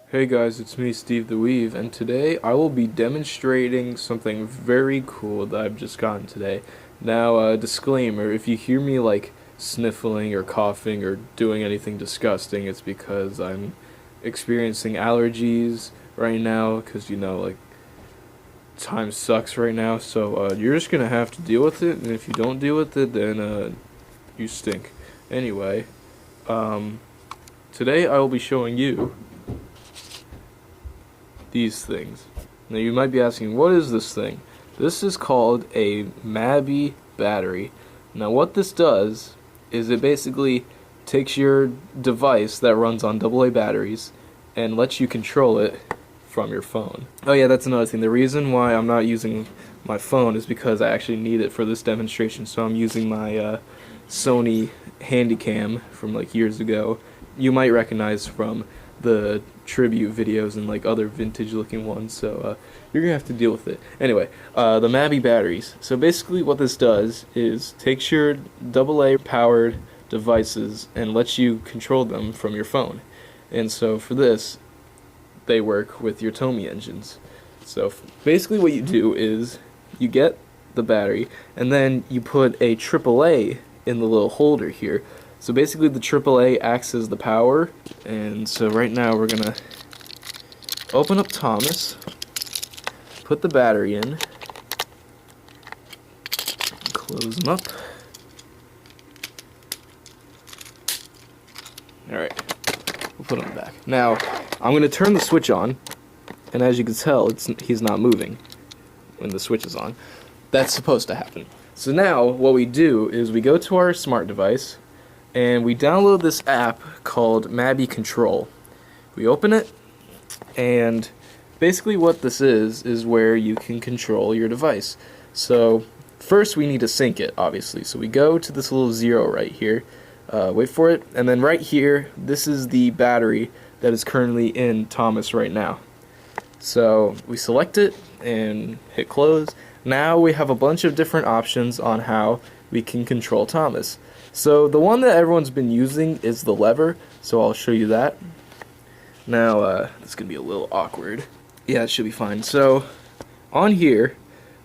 Hey guys, it's me, SteveTheWeave, and today I will be demonstrating something very cool that I've just gotten today. Now, disclaimer, if you hear me like sniffling or coughing or doing anything disgusting, it's because I'm experiencing allergies right now, because like, time sucks right now, so you're just gonna have to deal with it, and if you don't deal with it, then you stink. Anyway, today I will be showing you these things. Now you might be asking, what is this thing? This is called a MaBeee battery. Now what this does is it basically takes your device that runs on AA batteries and lets you control it from your phone. Oh yeah, that's another thing. The reason why I'm not using my phone is because I actually need it for this demonstration, so I'm using my Sony Handycam from like years ago. You might recognize from the tribute videos and like other vintage looking ones, so you're gonna have to deal with it. Anyway, the MaBeee batteries. So basically what this does is takes your AA powered devices and lets you control them from your phone. And so for this, they work with your Tomy engines. So basically what you do is you get the battery and then you put a AAA in the little holder here. So basically the AAA acts as the power, and so right now we're gonna open up Thomas, put the battery in, close him up. Alright, we'll put him back. Now, I'm gonna turn the switch on, and as you can tell, he's not moving when the switch is on. That's supposed to happen. So now, what we do is we go to our smart device, and we download this app called MaBeee Control. We open it, and basically what this is where you can control your device. So first we need to sync it, obviously. So we go to this little 0 right here, wait for it, and then right here, this is the battery that is currently in Thomas right now. So we select it and hit close. Now we have a bunch of different options on how we can control Thomas. So the one that everyone's been using is the lever, so I'll show you that. Now, this is going to be a little awkward. Yeah, it should be fine. So, on here,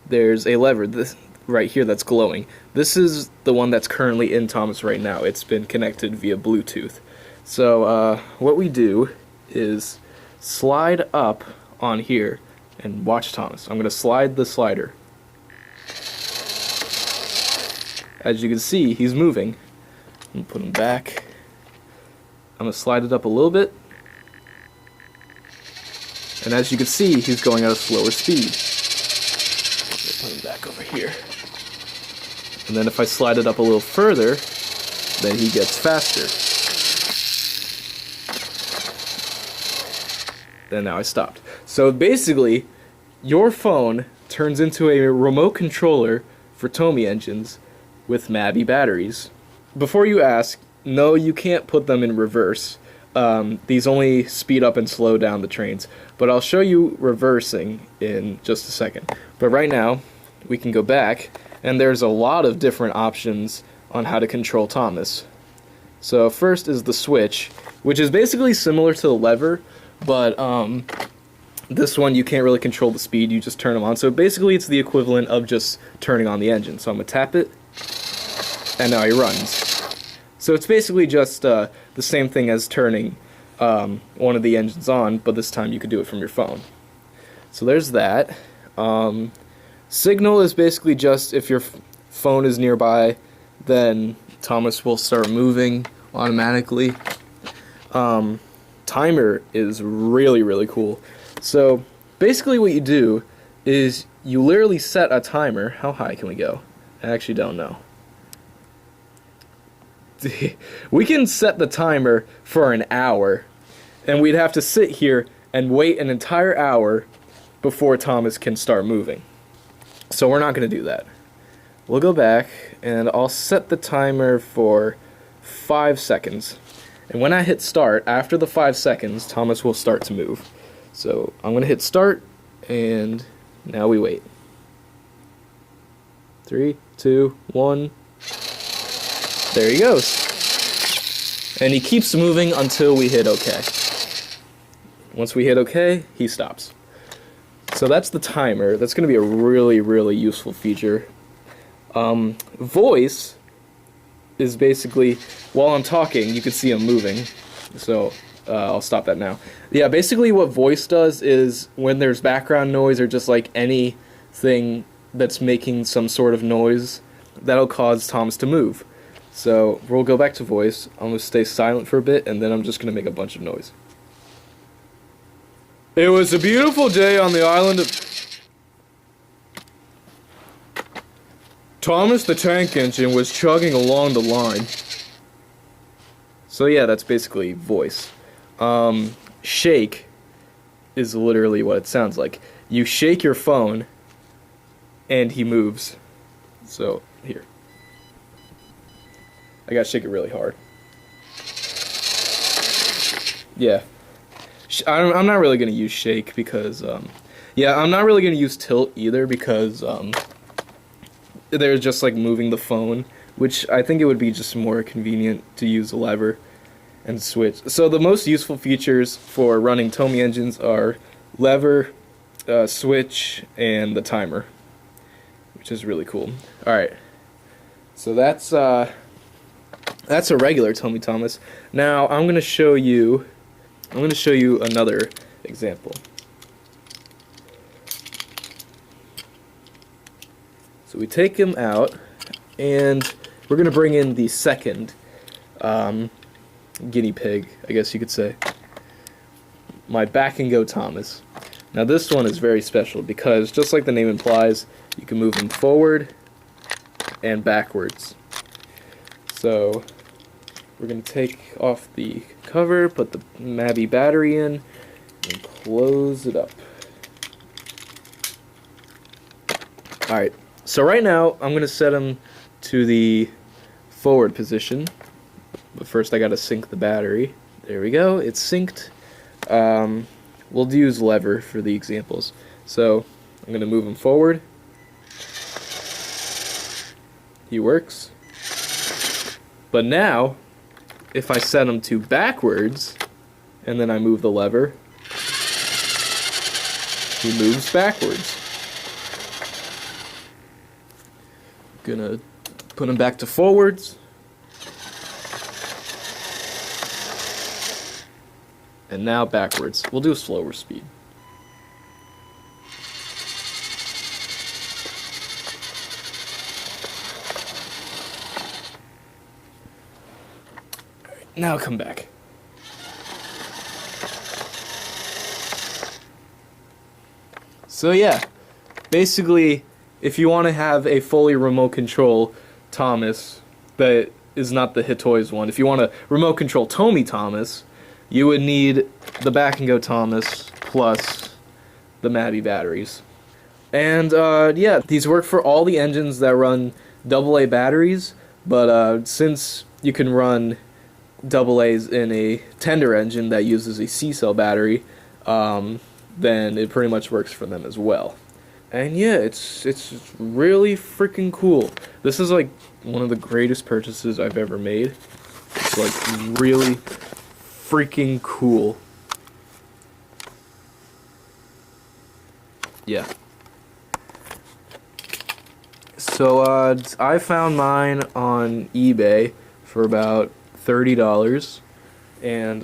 there's a lever this right here that's glowing. This is the one that's currently in Thomas right now. It's been connected via Bluetooth. So, what we do is slide up on here and watch Thomas. I'm going to slide the slider. As you can see, he's moving. I'm going to put him back. I'm going to slide it up a little bit. And as you can see, he's going at a slower speed. Put him back over here. And then if I slide it up a little further, then he gets faster. Then now I stopped. So basically, your phone turns into a remote controller for Tomy engines with MaBeee batteries. Before you ask, no, you can't put them in reverse. These only speed up and slow down the trains, but I'll show you reversing in just a second. But right now, we can go back, and there's a lot of different options on how to control Thomas. So first is the switch, which is basically similar to the lever, but this one you can't really control the speed, you just turn them on. So basically it's the equivalent of just turning on the engine. So I'm going to tap it, and now he runs. So it's basically just the same thing as turning one of the engines on, but this time you could do it from your phone. So there's that. Signal is basically just if your phone is nearby, then Thomas will start moving automatically. Timer is really, really cool. So basically what you do is you literally set a timer. How high can we go? I actually don't know. We can set the timer for an hour, and we'd have to sit here and wait an entire hour before Thomas can start moving. So we're not going to do that. We'll go back, and I'll set the timer for 5 seconds. And when I hit start, after the 5 seconds, Thomas will start to move. So I'm going to hit start, and now we wait. 3, 2, 1... There he goes. And he keeps moving until we hit OK. Once we hit OK, he stops. So that's the timer. That's going to be a really, really useful feature. Voice is basically, while I'm talking, you can see I'm moving. So I'll stop that now. Yeah, basically what voice does is when there's background noise or just like anything that's making some sort of noise, that'll cause Thomas to move. So we'll go back to voice. I'm going to stay silent for a bit, and then I'm just going to make a bunch of noise. It was a beautiful day on the island of... Thomas the tank engine was chugging along the line. So yeah, that's basically voice. Shake is literally what it sounds like. You shake your phone, and he moves. So, here. I gotta shake it really hard. Yeah. I'm not really gonna use shake because, yeah, I'm not really gonna use tilt either because, they're just like moving the phone, which I think it would be just more convenient to use a lever and switch. So the most useful features for running Tomy engines are lever, switch, and the timer, which is really cool. Alright, so that's a regular Tomy Thomas. Now I'm going to show you another example. So we take him out, and we're going to bring in the second guinea pig, I guess you could say. My back and go Thomas. Now this one is very special because just like the name implies, you can move him forward and backwards. So we're going to take off the cover, put the MaBeee battery in, and close it up. Alright, so right now I'm going to set him to the forward position. But first I gotta sync the battery. There we go, it's synced. We'll use lever for the examples. So I'm gonna move him forward. He works. But now, if I set him to backwards, and then I move the lever, he moves backwards. Gonna put him back to forwards. And now backwards. We'll do a slower speed. Now come back. So yeah, basically, if you want to have a fully remote control Thomas that is not the Hitoys one, if you want to remote control Tomy Thomas, you would need the back and go Thomas plus the MaBeee batteries. And yeah, these work for all the engines that run AA batteries, but since you can run AA's in a tender engine that uses a C-cell battery, then it pretty much works for them as well. And yeah, it's really freaking cool. This is like one of the greatest purchases I've ever made. It's like really freaking cool. Yeah. So I found mine on eBay for about $30, and